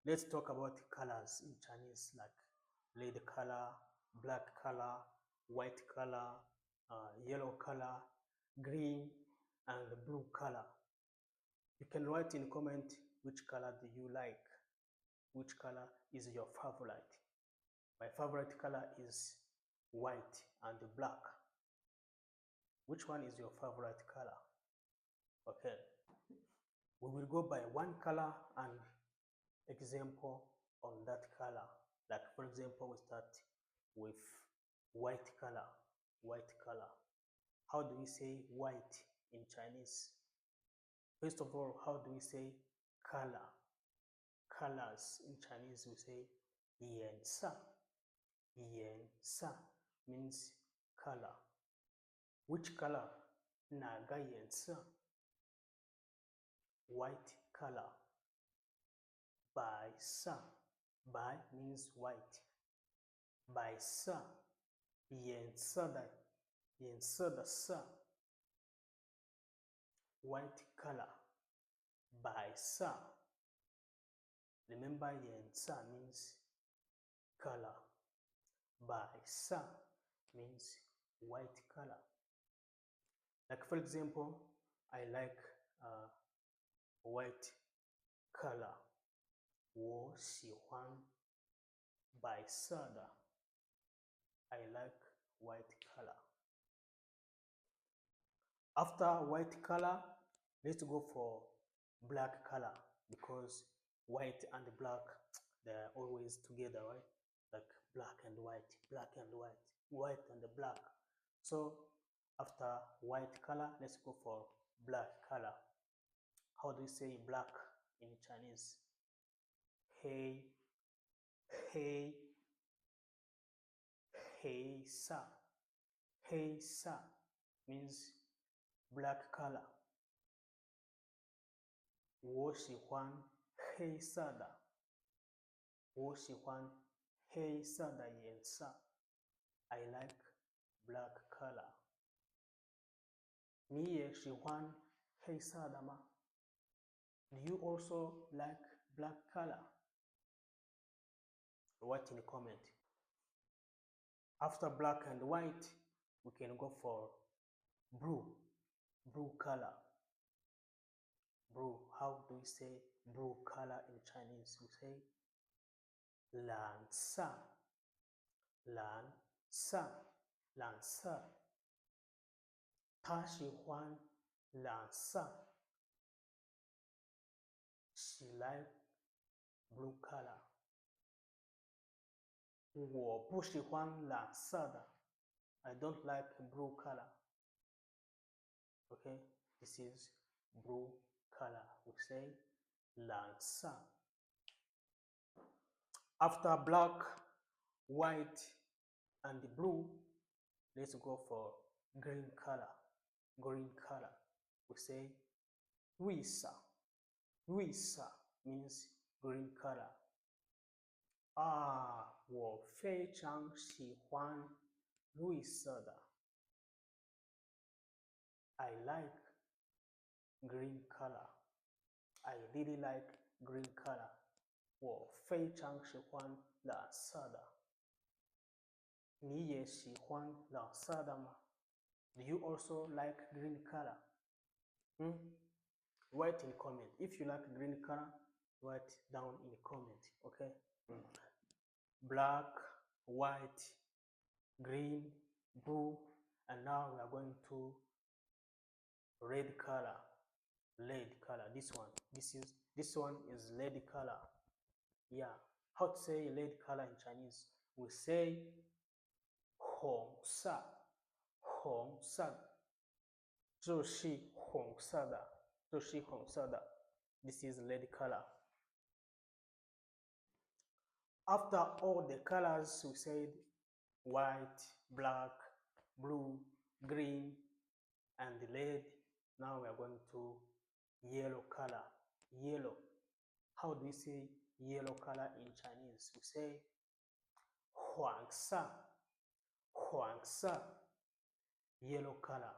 Let's talk about colors in Chinese, like red color, black color, white color, yellow color, green, and blue color. You can write in comment which color do you like, which color is your favorite. My favorite color is white and black. Which one is your favorite color? Okay, we will go by one color and example on that color. Like for example, we start with white color. White color. How do we say white in Chinese? First of all, how do we say color? Colors in Chinese we say 颜色. 颜色 means color. Which color? 哪个颜色? White color. 白色. 白 means white. 白色 颜色的色 white color. 白色. Remember 颜色 means color. 白色 means white color. Like for example, I like white color. 我喜欢白色的. I like white color. After white color, let's go for black color, because white and black, they're always together, right? Like black and white, white and black. So after white color, let's go for black color. How do you say black in Chinese? 黑 黑色 黑色 means black color. 我喜欢黑色的. 我喜欢黑色的颜色. I like black color. 你也喜欢黑色的吗? Do you also like black color? Write in the comment. After black and white, we can go for blue color. Blue, how do we say blue color in Chinese? We say 蓝色 蓝色 蓝色. 他喜欢蓝色. She like blue color. 我不喜欢蓝色的. I don't like blue color. Okay, this is blue color. We say 蓝色. After black, white, and blue, let's go for green color. Green color. We say 绿色. 绿色 means green color. 我非常喜欢绿色的. I like green color. I really like green color. 我非常喜欢蓝色的. 你也喜欢蓝色的吗? Do you also like green color? Write in comment. If you like green color, write down in the comment, okay? Black, white, green, blue, and now we are going to red color. Red color. This one is red color. Yeah. How to say red color in Chinese? We say 红色 红色 这是红色的 这是红色的 This is red color. After all the colors we said white, black, blue, green, and red, now we are going to yellow color. Yellow. How do we say yellow color in Chinese? We say 黄色 黄色 yellow color.